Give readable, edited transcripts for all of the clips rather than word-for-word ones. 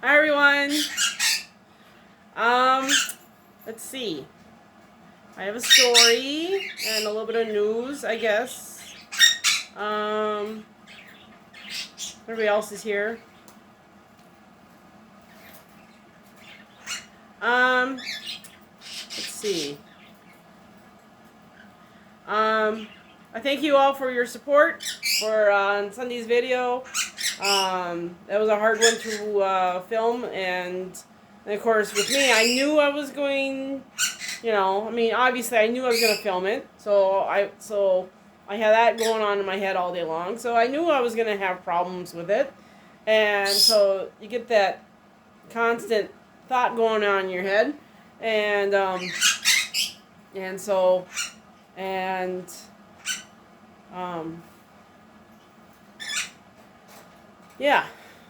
Hi everyone. Let's see. I have a story and a little bit of news, I guess. Everybody else is here. Let's see. I thank you all for your support for on Sunday's video. That was a hard one to film, and of course with me, I knew I was going. Obviously I knew I was going to film it, so I had that going on in my head all day long. So I knew I was going to have problems with it, and so you get that constant thought going on in your head, and yeah.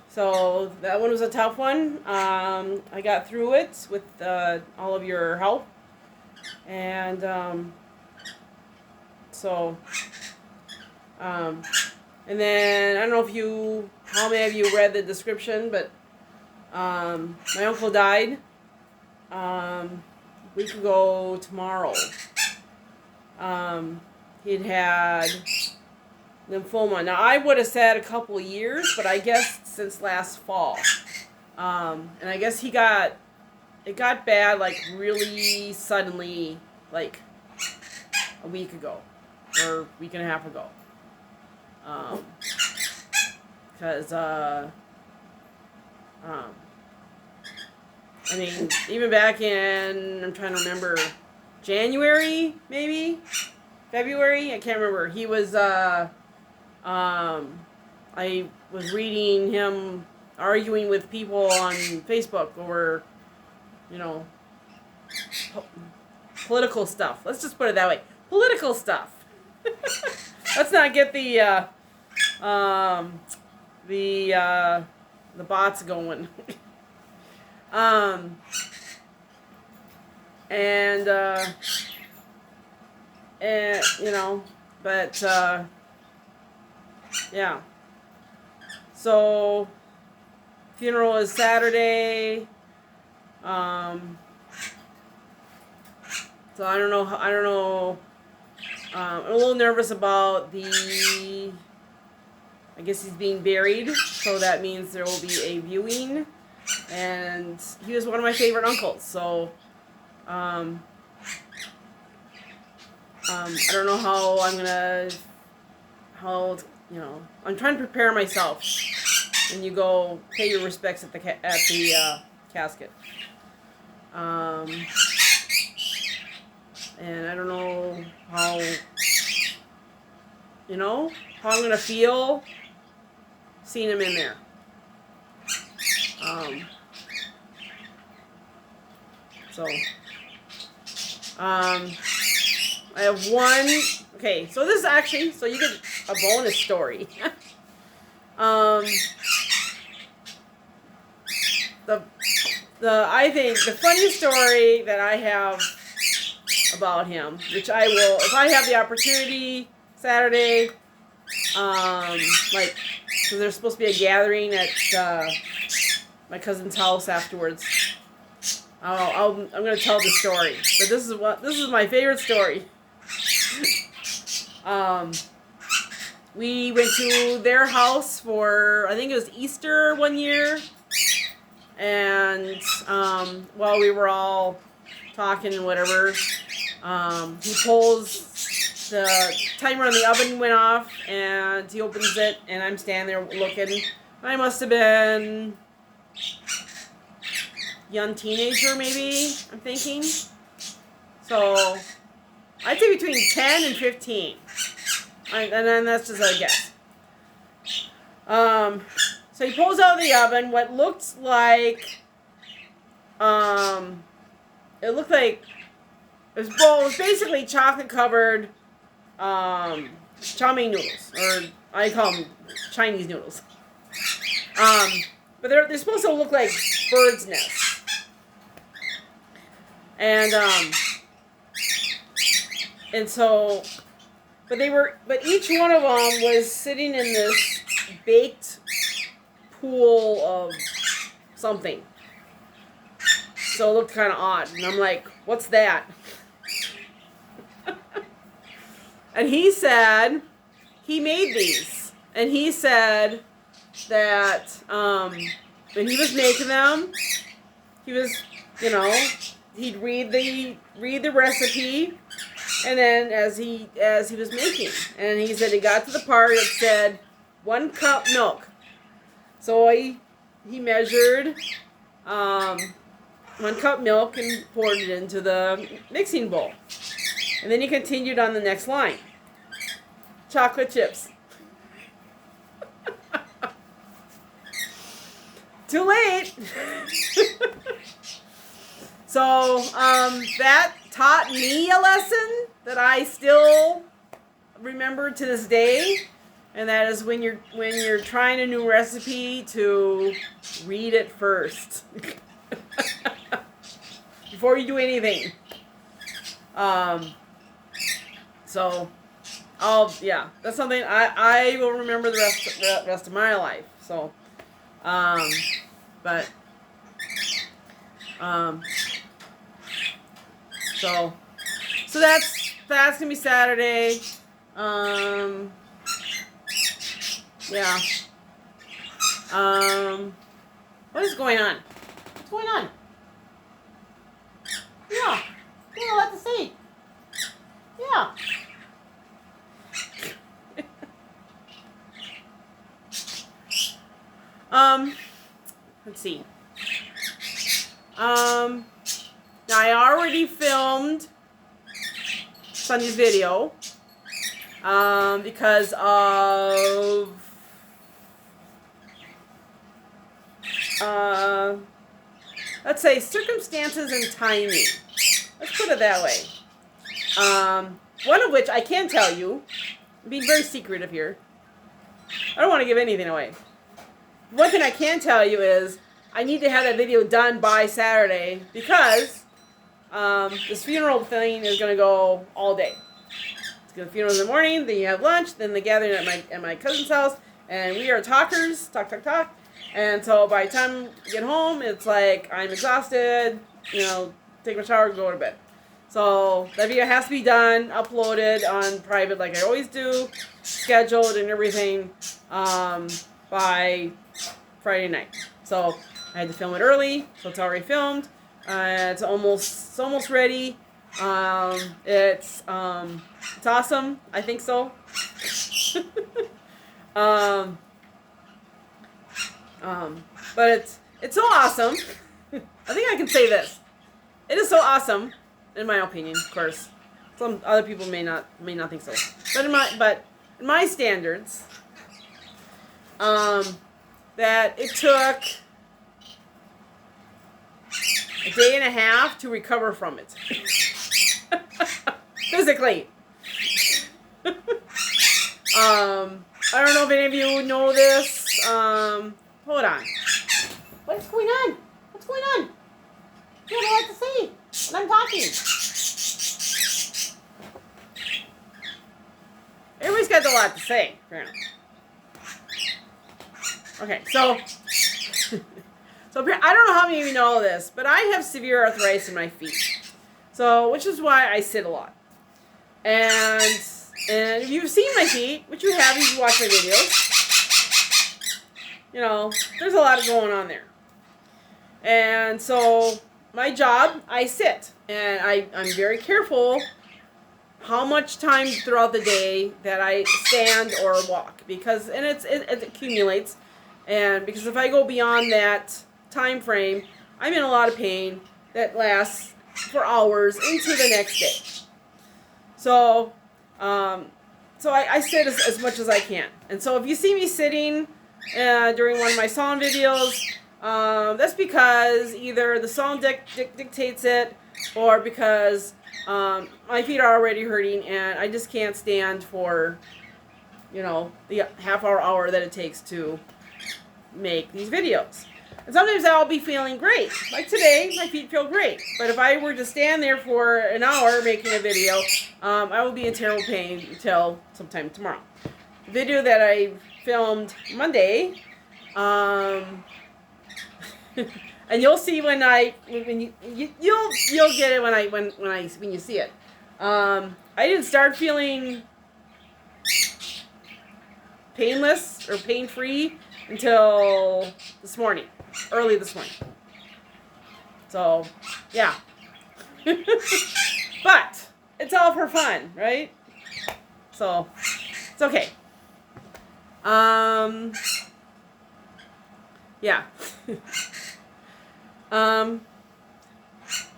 So that one was a tough one. I got through it with all of your help. And and then I don't know how many of you read the description, but my uncle died a week ago tomorrow. He'd had lymphoma. Now I would have said a couple of years, but I guess since last fall. And I guess it got bad like really suddenly, like a week ago or a week and a half ago. Because even back in, I'm trying to remember, January maybe, February, I can't remember. He was I was reading him arguing with people on Facebook over, political stuff. Let's just put it that way. Political stuff. Let's not get the bots going. Yeah. So, funeral is Saturday. So I don't know. I'm a little nervous about I guess he's being buried, so that means there will be a viewing. And he was one of my favorite uncles, so I don't know how I'm trying to prepare myself. And you go pay your respects at the casket. And I don't know how I'm gonna feel seeing him in there. I have one. Okay, so this is actually, so you get a bonus story. I think the funniest story that I have about him, which I will, if I have the opportunity, Saturday, because there's supposed to be a gathering at my cousin's house afterwards. I'm gonna tell the story, but this is my favorite story. We went to their house for, I think it was Easter one year, and while we were all talking and whatever, he pulls the timer on the oven went off, and he opens it, and I'm standing there looking. I must have been young teenager, maybe, I'm thinking. So I'd say between 10 and 15. And then that's just a guess. So he pulls out of the oven what looked like, it looked like, it was basically chocolate covered chow mein noodles, or I call them Chinese noodles. But they're supposed to look like birds' nests. And so, but each one of them was sitting in this baked pool of something. So it looked kind of odd. And I'm like, what's that? And he said he made these. And he said that when he was making them, he was, you know, he'd read the recipe, and then as he was making, and he said he got to the part that said 1 cup milk. So he measured 1 cup milk and poured it into the mixing bowl. And then he continued on the next line. Chocolate chips. Too late. So that taught me a lesson that I still remember to this day, and that is when you're trying a new recipe, to read it first before you do anything. So that's something I will remember the rest of my life. So, so that's gonna be Saturday. Yeah. What is going on? What's going on? Yeah. Yeah, I'll have to see. Yeah. Let's see. Now I already filmed Sunday's video because of let's say circumstances and timing. Let's put it that way. One of which I can tell you, I'm being very secretive here. I don't want to give anything away. One thing I can tell you is I need to have that video done by Saturday because this funeral thing is going to go all day. It's going to funeral in the morning, then you have lunch, then the gathering at my cousin's house, and we are talkers, talk. And so by the time I get home, it's like I'm exhausted, take my shower, go to bed. So that video has to be done, uploaded on private like I always do, scheduled and everything by Friday night. So I had to film it early, so it's already filmed. It's almost ready. It's awesome. I think so. But it's so awesome. I think I can say this. It is so awesome, in my opinion. Of course, some other people may not think so. But in my standards, that it took a day and a half to recover from it. Physically. I don't know if any of you know this. Hold on. What's going on? What's going on? You have a lot to say when I'm talking. Everybody's got a lot to say, apparently. Okay, so I don't know how many of you know this, but I have severe arthritis in my feet. So, which is why I sit a lot. And if you've seen my feet, which you have if you watch my videos, there's a lot going on there. And so, my job, I sit. And I'm very careful how much time throughout the day that I stand or walk. Because, and it accumulates. And because if I go beyond that time frame, I'm in a lot of pain that lasts for hours into the next day. So I sit as much as I can. And so if you see me sitting during one of my song videos, that's because either the song dictates it, or because my feet are already hurting and I just can't stand for, the hour that it takes to make these videos. And sometimes I'll be feeling great. Like today, my feet feel great. But if I were to stand there for an hour making a video, I will be in terrible pain until sometime tomorrow. The video that I filmed Monday, And you'll see when you'll get it when you see it. I didn't start feeling painless or pain-free until this morning, early this morning. So, yeah. But it's all for fun, right? So, it's okay. Yeah.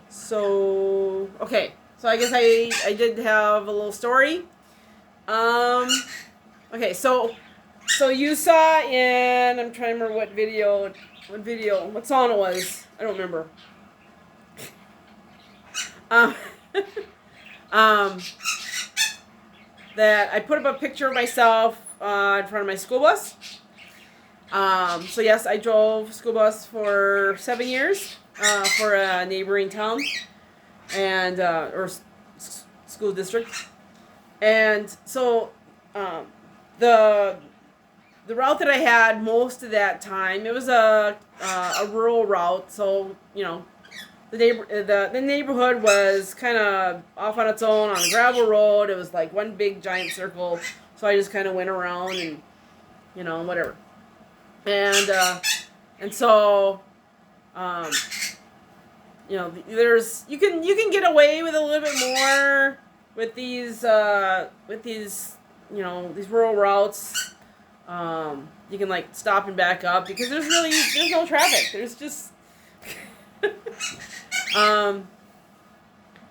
So, okay. So I guess I did have a little story. Okay, so you saw in, I'm trying to remember what song it was. I don't remember. That I put up a picture of myself in front of my school bus. So yes, I drove school bus for 7 years for a neighboring town and or school district. And so the route that I had most of that time, it was a rural route. So the neighborhood was kind of off on its own on a gravel road. It was like one big giant circle. So I just kind of went around and whatever. And so there's you can get away with a little bit more with these these rural routes. You can like stop and back up because there's no traffic. There's just and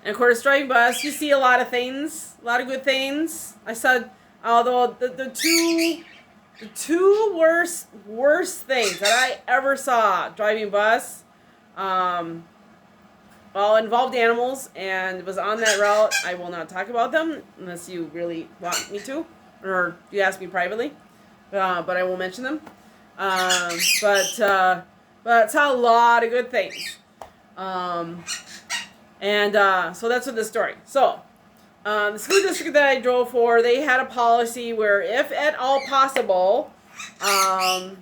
of course driving bus, you see a lot of things, a lot of good things. I saw, although the two worst things that I ever saw driving bus, involved animals and was on that route. I will not talk about them unless you really want me to, or you ask me privately. But I will mention them. But saw a lot of good things. So that's what the story. So the school district that I drove for, they had a policy where, if at all possible, the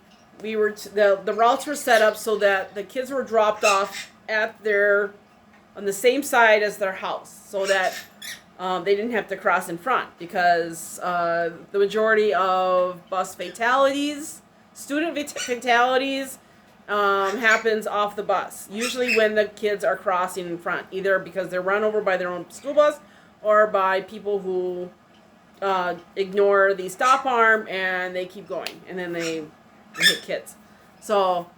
routes were set up so that the kids were dropped off on the same side as their house, so that they didn't have to cross in front, because the majority of bus fatalities, student fatalities, happens off the bus. Usually when the kids are crossing in front, either because they're run over by their own school bus or by people who ignore the stop arm and they keep going, and then they hit kids. So,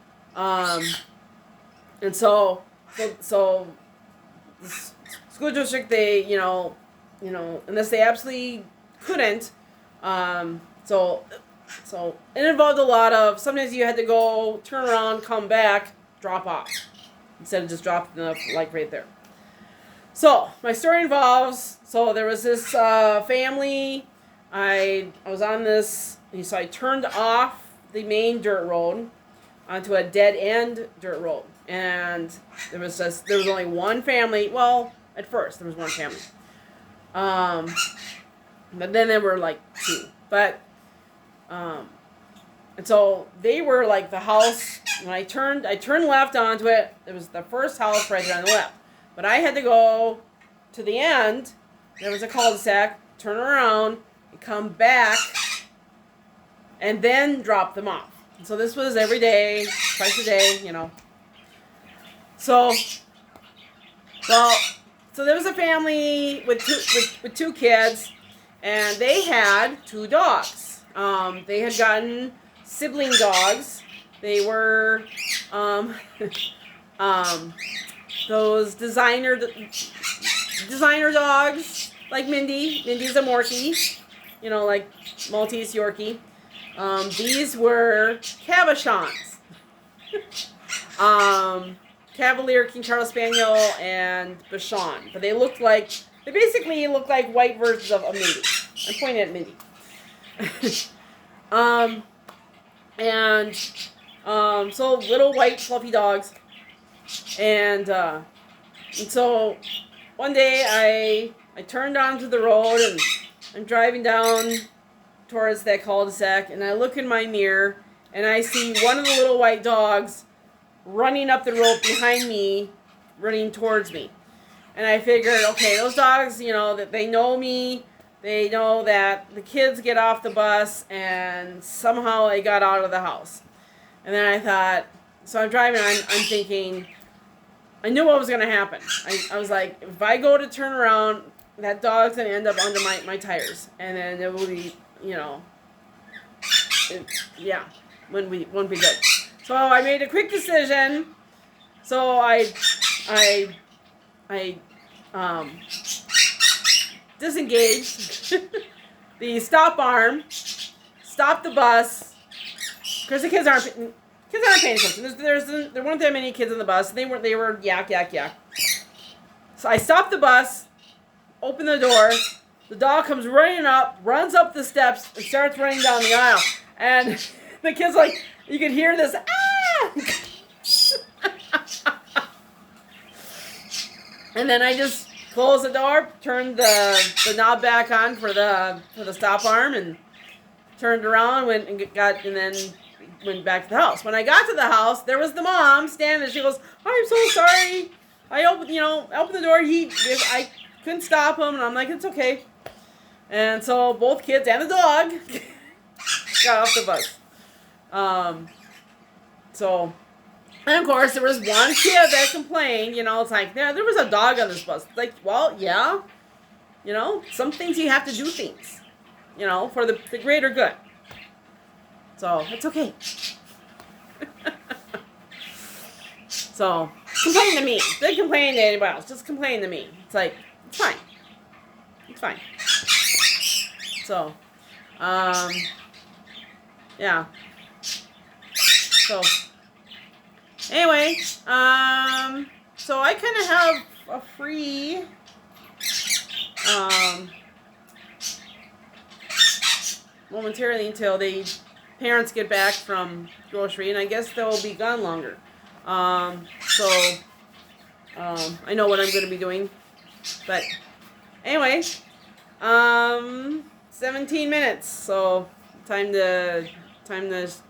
so the school district, they, unless they absolutely couldn't, so it involved a lot of, sometimes you had to go, turn around, come back, drop off, instead of just dropping the right there. So my story involves, so there was this family, I was on this, so I turned off the main dirt road onto a dead end dirt road, and there was only one family. Well, at first there was one family, but then there were like two. But and so they were like the house. When I turned left onto it. It was the first house right there on the left. But I had to go to the end. There was a cul-de-sac. Turn around and come back, and then drop them off. And so this was every day, twice a day, So there was a family with two kids, and they had two dogs. They had gotten sibling dogs. They were those designer dogs, like Mindy. Mindy's a Morkie, like Maltese Yorkie. These were Cabochons. Cavalier, King Charles Spaniel, and Bichon. But they basically looked like white versions of Mindy. I'm pointing at Mindy. So little white fluffy dogs. And so one day I turned onto the road, and I'm driving down towards that cul-de-sac, and I look in my mirror, and I see one of the little white dogs running up the road behind me, running towards me. And I figured, okay, those dogs, you know, that they know me. They know that the kids get off the bus and somehow they got out of the house. And then I thought, so I'm driving, I'm thinking, I knew what was going to happen. I was like, if I go to turn around, that dog's going to end up under my tires. And then it will be, you know, yeah, wouldn't be good. So I made a quick decision. So I disengaged the stop arm, stopped the bus, because the kids aren't paying attention. There weren't that many kids on the bus. They were yak. So I stopped the bus, opened the door. The dog comes running up, runs up the steps, and starts running down the aisle. And the kid's like, you can hear this, ah! And then I just closed the door, turned the knob back on for the stop arm, and turned around, and then went back to the house. When I got to the house, there was the mom standing there. She goes, "I'm so sorry. I opened the door. I couldn't stop him," and I'm like, "It's okay." And so both kids and the dog got off the bus. And of course, there was one kid that complained, you know, it's like, yeah, there was a dog on this bus. Like, well, yeah, you know, some things you have to do things, you know, for the greater good. So, it's okay. So, complain to me. Don't complain to anybody else. Just complain to me. It's like, it's fine. It's fine. So, yeah. So, anyway, so I kind of have a free, momentarily until the parents get back from grocery, and I guess they'll be gone longer. I know what I'm going to be doing, but anyway, 17 minutes, so time to end this.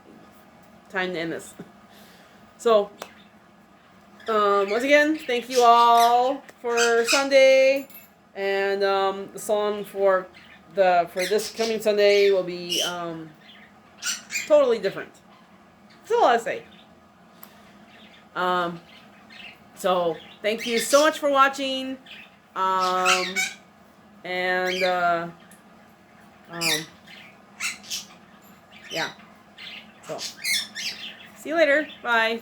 So, once again, thank you all for Sunday, and the song for this coming Sunday will be totally different. That's all I say. So thank you so much for watching, yeah. So see you later. Bye.